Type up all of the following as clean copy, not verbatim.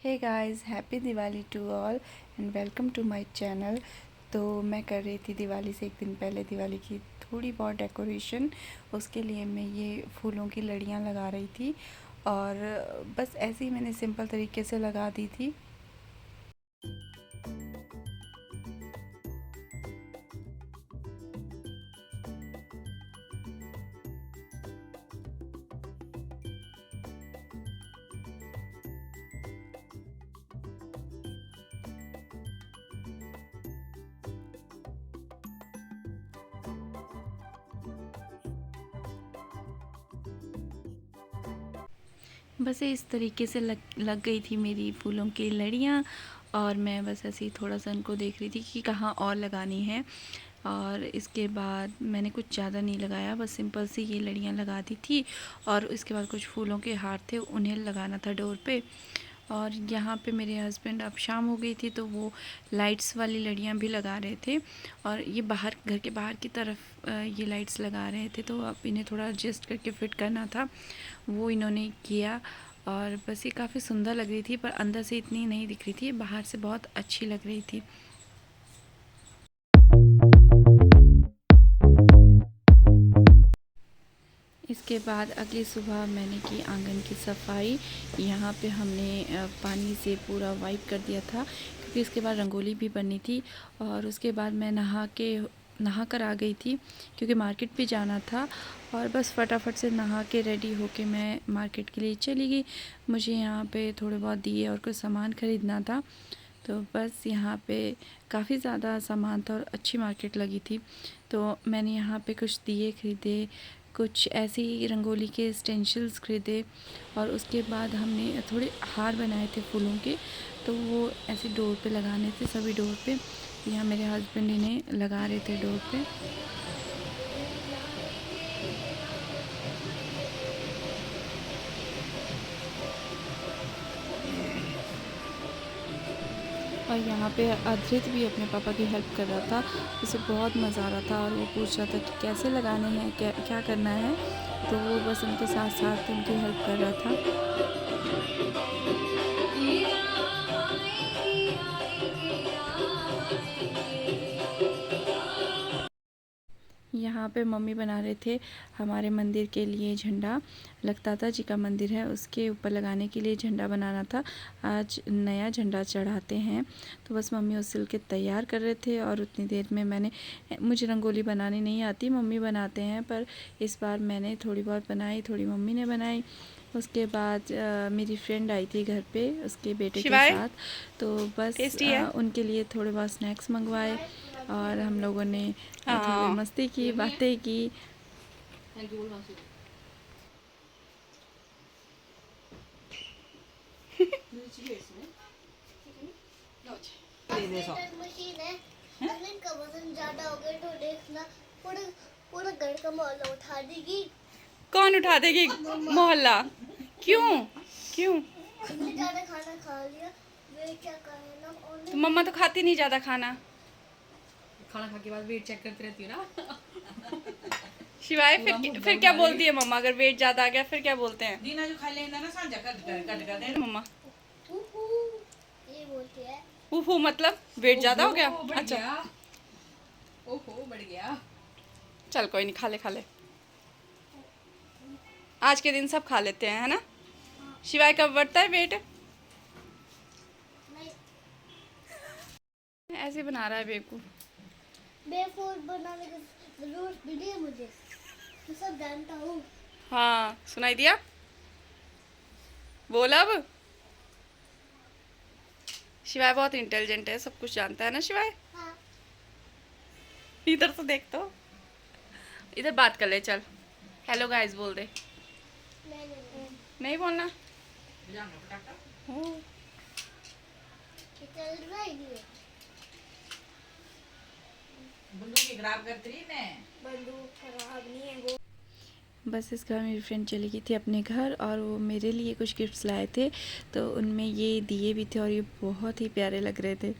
Hey guys, happy Diwali to all and welcome to my channel. तो मैं कर रही थी दिवाली से एक दिन पहले दिवाली की थोड़ी बहुत डेकोरेशन। उसके लिए मैं ये फूलों की लड़ियाँ लगा रही थी और बस ऐसे ही मैंने सिंपल तरीके से लगा दी थी। बस इस तरीके से लग गई थी मेरी फूलों की लड़ियाँ और मैं बस ऐसे ही थोड़ा सा उनको देख रही थी कि कहाँ और लगानी है। और इसके बाद मैंने कुछ ज़्यादा नहीं लगाया, बस सिंपल सी ये लड़ियाँ लगा दी थी और इसके बाद कुछ फूलों के हार थे उन्हें लगाना था डोर पे। और यहाँ पे मेरे हस्बैंड, अब शाम हो गई थी तो वो लाइट्स वाली लड़ियाँ भी लगा रहे थे और ये बाहर, घर के बाहर की तरफ ये लाइट्स लगा रहे थे, तो अब इन्हें थोड़ा एडजस्ट करके फिट करना था, वो इन्होंने किया। और बस ये काफ़ी सुंदर लग रही थी पर अंदर से इतनी नहीं दिख रही थी, बाहर से बहुत अच्छी लग रही थी। इसके बाद अगली सुबह मैंने की आंगन की सफाई। यहाँ पे हमने पानी से पूरा वाइप कर दिया था क्योंकि इसके बाद रंगोली भी बननी थी। और उसके बाद मैं नहा कर आ गई थी क्योंकि मार्केट भी जाना था और बस फटाफट से नहा के रेडी होके मैं मार्केट के लिए चली गई। मुझे यहाँ पे थोड़े बहुत दिए और कुछ सामान ख़रीदना था, तो बस यहाँ पे काफ़ी ज़्यादा सामान था और अच्छी मार्केट लगी थी, तो मैंने यहाँ पे कुछ दिए ख़रीदे, कुछ ऐसे ही रंगोली के स्टेंशिल्स ख़रीदे और उसके बाद हमने थोड़े हार बनाए थे फूलों के, तो वो ऐसे डोर पे लगाने थे, सभी डोर पे। यहाँ मेरे हस्बैंड इन्हें लगा रहे थे डोर पे। और यहाँ पे अद्रित भी अपने पापा की हेल्प कर रहा था, उसे बहुत मज़ा आ रहा था और वो पूछ रहा था कि कैसे लगाने हैं, क्या करना है, तो वो बस उनके साथ साथ उनकी हेल्प कर रहा था। यहाँ पे मम्मी बना रहे थे हमारे मंदिर के लिए झंडा, लखताता जी का मंदिर है, उसके ऊपर लगाने के लिए झंडा बनाना था। आज नया झंडा चढ़ाते हैं, तो बस मम्मी उस सिल के तैयार कर रहे थे और उतनी देर में मुझे रंगोली बनानी नहीं आती, मम्मी बनाते हैं, पर इस बार मैंने थोड़ी बहुत बनाई, थोड़ी मम्मी ने बनाई। उसके बाद मेरी फ्रेंड आई थी घर पे उसके बेटे के साथ, तो बस उनके लिए थोड़े बहुत स्नैक्स मंगवाए और हम लोगों ने थोड़ी मस्ती की, बातें की। मशीन है, का वजन ज्यादा हो गया तो देखना पूरा पूरा घर का मोहल्ला उठा देगी। कौन उठा देगी मोहल्ला? क्यों क्यों? ज्यादा खाना खा लिया, वे क्या करना। तो मम्मा तो खाती नहीं ज़्यादा खाना खा के बाद वेट चेक करती रहती है ना। शिवाय। फिर क्या बोलती है मम्मा अगर वेट ज़्यादा आ गया, फिर क्या बोलते हैं? दीना जो खा लेना ना सांझा कर दे मम्मा ये बोलती है उफू, मतलब वेट ज़्यादा हो गया। अच्छा, ओहो बढ़ गया। चल कोई नहीं, खा ले। आज के दिन सब खा लेते हैं, है ना? शिवाय कब बढ़ता है वेट? ऐसे बना रहा है बेवकूफ। बेवकूफ बनाने की जरूरत भी नहीं है मुझे, मैं सब जानता हूँ। हाँ, सुनाई दिया? बोल अब। शिवाय बहुत इंटेलिजेंट है, सब कुछ जानता है ना शिवाय? हाँ। इधर तो देख, तो इधर बात कर ले, चल हेलो गाइस बोल दे। नहीं बोलना। बंदूक खराब करती है। बंदूक खराब नहीं है वो। बस इस घर मेरी फ्रेंड चली गई थी अपने घर और वो मेरे लिए कुछ गिफ्ट्स लाए थे, तो उनमें ये दिए भी थे और ये बहुत ही प्यारे लग रहे थे।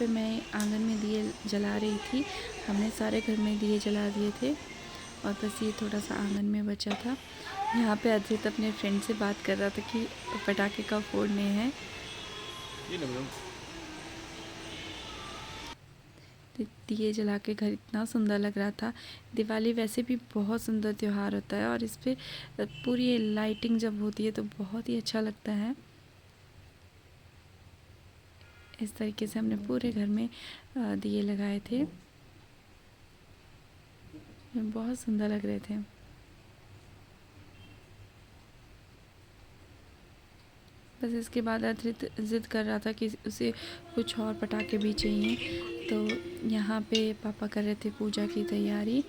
पे मैं आंगन में दिए जला रही थी। हमने सारे घर में दिए जला दिए थे और बस ये थोड़ा सा आंगन में बचा था। यहाँ पे अद्रित अपने फ्रेंड से बात कर रहा था कि पटाखे कब फोड़ने हैं। दिए जला के घर इतना सुंदर लग रहा था। दिवाली वैसे भी बहुत सुंदर त्यौहार होता है और इस पे पूरी लाइटिंग जब होती है तो बहुत ही अच्छा लगता है। इस तरीके से हमने पूरे घर में दिए लगाए थे, बहुत सुंदर लग रहे थे। बस इसके बाद अद्रित ज़िद कर रहा था कि उसे कुछ और पटाखे भी चाहिए, तो यहाँ पे पापा कर रहे थे पूजा की तैयारी।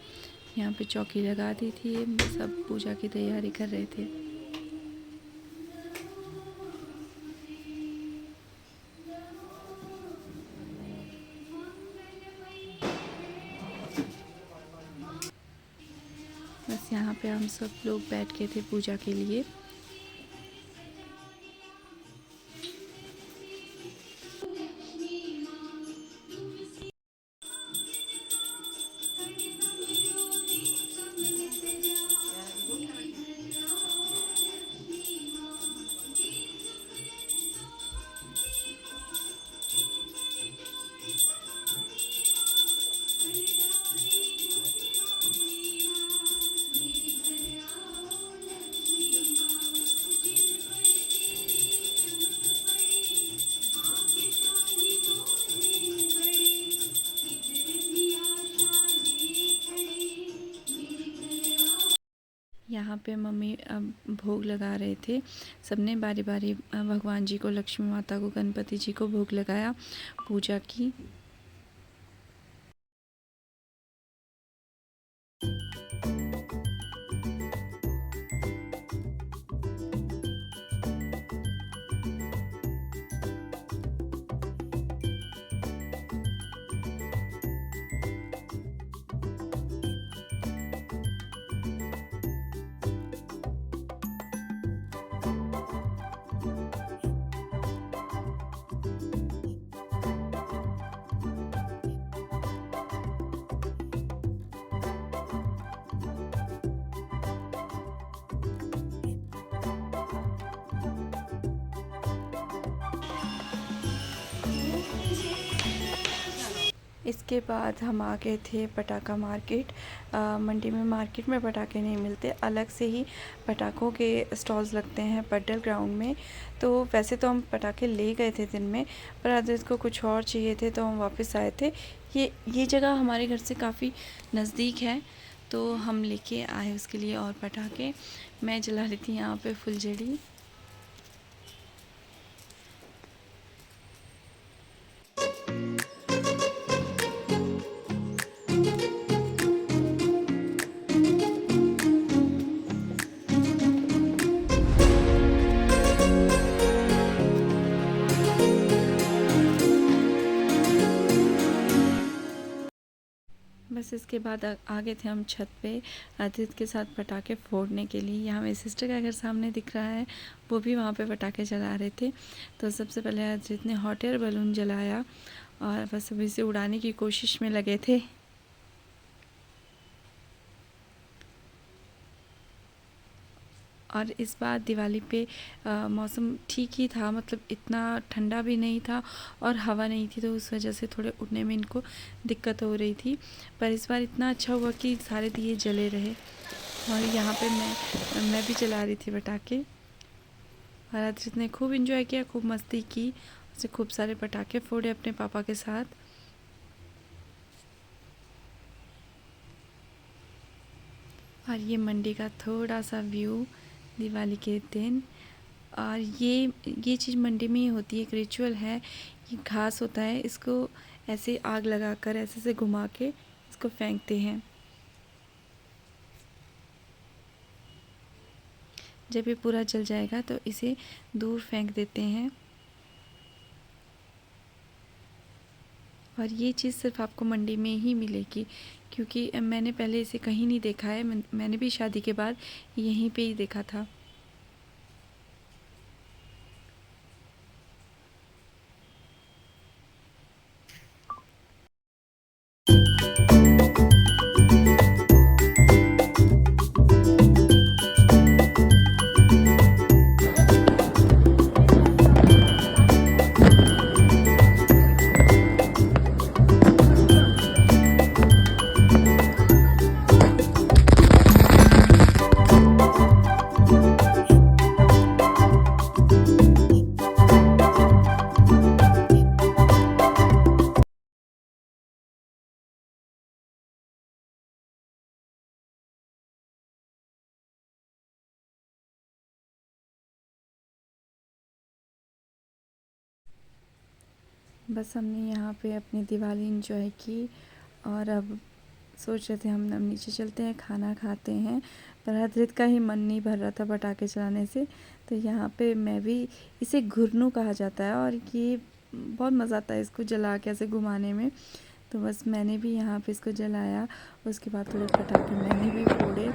यहाँ पे चौकी लगा दी थी, सब पूजा की तैयारी कर रहे थे। बस यहाँ पे हम सब लोग बैठ गए थे पूजा के लिए। यहाँ पे मम्मी भोग लगा रहे थे। सबने बारी बारी भगवान जी को, लक्ष्मी माता को, गणपति जी को भोग लगाया, पूजा की। इसके बाद हम आ गए थे पटाखा मार्केट। मंडी में, मार्केट में पटाखे नहीं मिलते, अलग से ही पटाखों के स्टॉल्स लगते हैं पड्डल ग्राउंड में। तो वैसे तो हम पटाखे ले गए थे दिन में, पर अदर्स को कुछ और चाहिए थे तो हम वापस आए थे। ये जगह हमारे घर से काफ़ी नज़दीक है, तो हम लेके आए उसके लिए और पटाखे। मैं जला रही थी यहाँ पे फुलझड़ी। बस इसके बाद आ गए थे हम छत पे अदित के साथ पटाखे फोड़ने के लिए। यहाँ मेरी सिस्टर का घर सामने दिख रहा है, वो भी वहाँ पे पटाखे जला रहे थे। तो सबसे पहले अदित ने हॉट एयर बलून जलाया और बस अभी से उड़ाने की कोशिश में लगे थे। और इस बार दिवाली पे मौसम ठीक ही था, मतलब इतना ठंडा भी नहीं था और हवा नहीं थी, तो उस वजह से थोड़े उड़ने में इनको दिक्कत हो रही थी। पर इस बार इतना अच्छा हुआ कि सारे दिए जले रहे। और यहाँ पे मैं भी जला रही थी पटाखे और अद्रित ने खूब इंजॉय किया, खूब मस्ती की, उसे खूब सारे पटाखे फोड़े अपने पापा के साथ। और ये मंडी का थोड़ा सा व्यू दिवाली के दिन। और ये चीज़ मंडी में ही होती है, एक रिचुअल है। ये घास होता है, इसको ऐसे आग लगाकर ऐसे से घुमा के इसको फेंकते हैं। जब ये पूरा जल जाएगा तो इसे दूर फेंक देते हैं। और ये चीज़ सिर्फ आपको मंडी में ही मिलेगी, क्योंकि मैंने पहले इसे कहीं नहीं देखा है। मैंने भी शादी के बाद यहीं पे ही देखा था। बस हमने यहाँ पे अपनी दिवाली एंजॉय की और अब सोच रहे थे हम नीचे चलते हैं, खाना खाते हैं, पर हजरत का ही मन नहीं भर रहा था पटाखे चलाने से। तो यहाँ पे मैं भी, इसे घुरनू कहा जाता है और ये बहुत मज़ा आता है इसको जला के ऐसे घुमाने में। तो बस मैंने भी यहाँ पे इसको जलाया, उसके बाद थोड़े पटाखे मैंने भी फोड़े।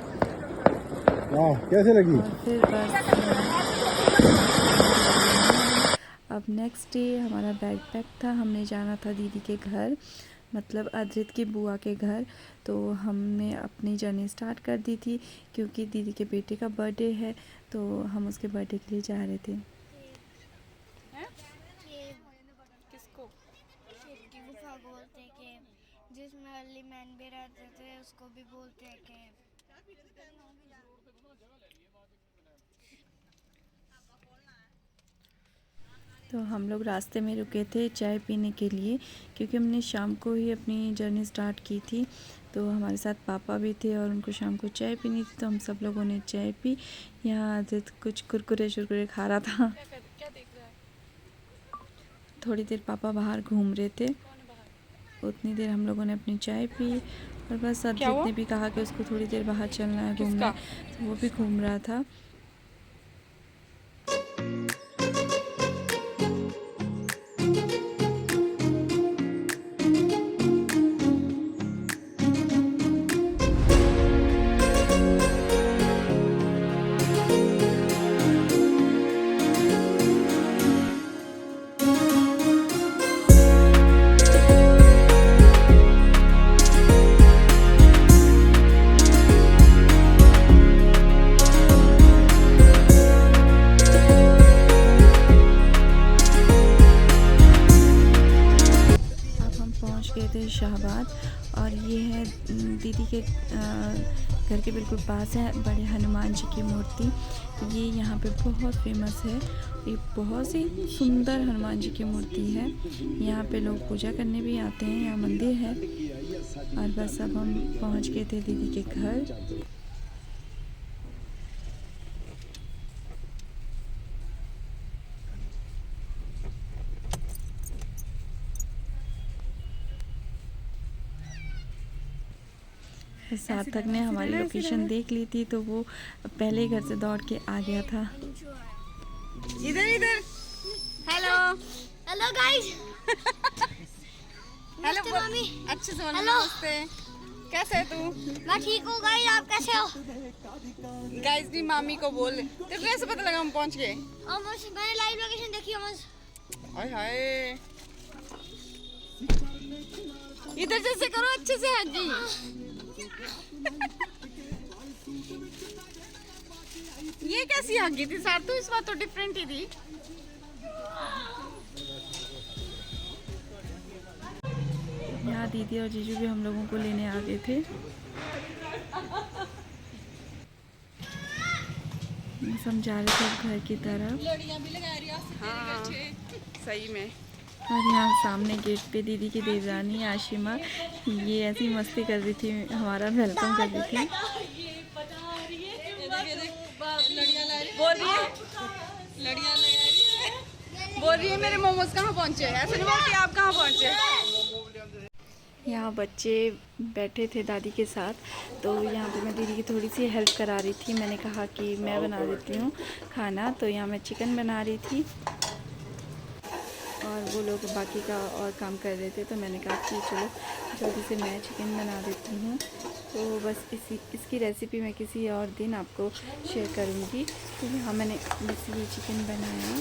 कैसे लगी? और फिर बस अब नेक्स्ट डे हमारा बैग पैक था, हमने जाना था दीदी के घर, मतलब अद्रित की बुआ के घर। तो हमने अपनी जर्नी स्टार्ट कर दी थी क्योंकि दीदी के बेटे का बर्थडे है, तो हम उसके बर्थडे के लिए जा रहे थे। किसको? की गुफा बोलते हैं कि जिसमें अर्ली मैन भी रहते थे, उसको भी बोलते हैं कि तो हम लोग रास्ते में रुके थे चाय पीने के लिए क्योंकि हमने शाम को ही अपनी जर्नी स्टार्ट की थी। तो हमारे साथ पापा भी थे और उनको शाम को चाय पीनी थी, तो हम सब लोगों ने चाय पी। यहाँ आदित कुछ कुरकुरे शुरकुरे खा रहा था। क्या देख रहा है? थोड़ी देर पापा बाहर घूम रहे थे, उतनी देर हम लोगों ने अपनी चाय पी और बस अदित ने भी कहा कि उसको थोड़ी देर बाहर चलना है, घूमना है, तो वो भी घूम रहा था। गए थे शाहबाद और ये है दीदी के घर के बिल्कुल पास है बड़े हनुमान जी की मूर्ति। ये यहाँ पे बहुत फेमस है, ये बहुत ही सुंदर हनुमान जी की मूर्ति है। यहाँ पे लोग पूजा करने भी आते हैं, यहाँ मंदिर है। और बस अब हम पहुँच गए थे दीदी के घर। सार्थक ने हमारी लोकेशन देख ली थी तो वो पहले ही घर से दौड़ के आ गया था। इधर इधर। Hello hello guys. Hello mummy. अच्छे से बोलो। हेलो। नमस्ते। कैसे है तू? मैं ठीक हूँ गाइस, आप कैसे हो? गाइस दी मामी को बोल। तेरे को कैसे पता लगा हम पहुंच गए? मैंने लाइव लोकेशन देखी अमस। हाय हाय। इधर जैसे करो अच्छे से। हाँ जी। ये कैसी हगी थी सार? तू इस बार तो डिफरेंट ही थी। यहाँ दीदी और जीजू भी हम लोगों को लेने आ गए थे। समझा रहे थे घर की तरफ। हाँ, सही में। और यहाँ सामने गेट पे दीदी की देवरानी आशिमा ये ऐसी मस्ती कर रही थी, हमारा वेलकम कर रही थी। बोल रही है मेरे मोमोज कहाँ पहुँचे? ऐसे नहीं बोलती आप कहाँ पहुँचे? यहाँ बच्चे बैठे थे दादी के साथ, तो यहाँ पे मैं दीदी की थोड़ी सी हेल्प करा रही थी। मैंने कहा कि मैं बना देती हूँ खाना, तो यहाँ मैं चिकन बना रही थी और वो लोग बाकी का और काम कर रहे थे। तो मैंने कहा कि चलो जल्दी से मैं चिकन बना देती हूँ। तो बस इसकी रेसिपी मैं किसी और दिन आपको शेयर करूँगी। तो यहाँ मैंने बस ये चिकन बनाया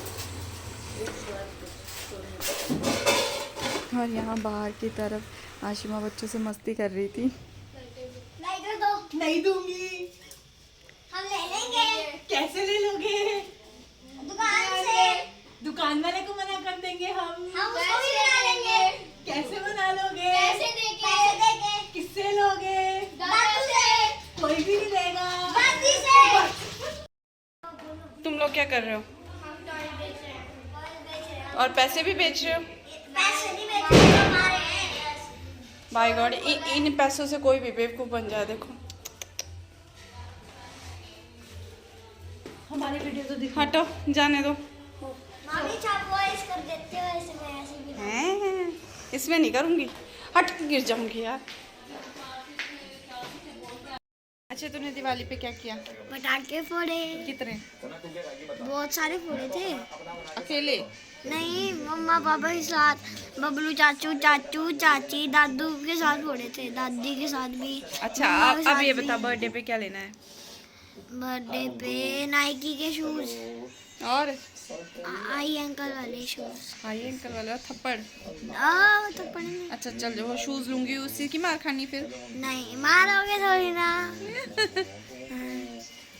और यहाँ बाहर की तरफ आशिमा बच्चों से मस्ती कर रही थी। नहीं दो। नहीं दूंगी। हम ले लेंगे। कैसे ले लोगे? दुकान से। दुकान वाले को मना कर देंगे हम उसको भी बना लेंगे। कैसे बना लोगे? पैसे देके। किससे लोगे? दादू से। कोई भी नहीं देगा। दादी से। तुम लोग क्या कर रहे हो? हम टॉय बेच रहे हैं। और पैसे भी बेच रहे हो? पैसे नहीं बेच रहे, हमारे हैं। बाय गॉड, इन पैसों से कोई भी बेवकूफ बन जाए। देखो हमारी वीडियो तो दिखा। हटो, जाने दो। मामी चार वॉइस कर देते हो, ऐसे मैं ऐसे भी। हैं इसमें नहीं करूँगी, हट गिर जाऊँगी यार। अच्छा तूने दिवाली पे क्या किया? पटाखे फोड़े, कितने? बहुत सारे फोड़े थे। अकेले? नहीं, मम्मा पापा के साथ, बबलू चाचू चाचू चाची दादू के साथ फोड़े थे, दादी के साथ भी। अच्छा मम्मा के अब साथ ये भी। बता बर्थडे पे क्या लेना है? बर्थडे पे नाइकी के शूज, और आई अंकल वाले शूज। भाई अंकल वाला थप्पड़। तो पढ़ने अच्छा चल जो शूज लूंगी उसी की मार खानी फिर। नहीं मारोगे थोड़ी ना।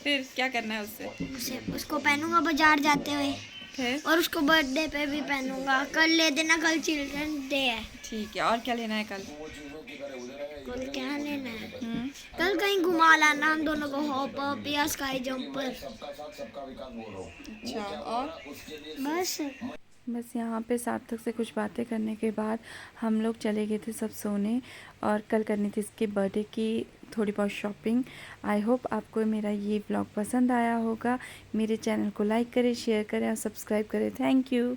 फिर क्या करना है उससे? उसको पहनूंगा बाजार जाते हुए, फिर और उसको बर्थडे पे भी पहनूंगा। कल ले देना, कल चिल्ड्रन डे है। ठीक है, और क्या लेना है कल? कल क्या लेना है? कल कहीं घुमा लाना हम दोनों को, हॉप अप या स्काई जंप पर। अच्छा और बस यहाँ पे सार्थक से कुछ बातें करने के बाद हम लोग चले गए थे सब सोने, और कल करनी थी इसके बर्थडे की थोड़ी बहुत शॉपिंग। आई होप आपको मेरा ये व्लॉग पसंद आया होगा। मेरे चैनल को लाइक करें, शेयर करें और सब्सक्राइब करें। Thank you.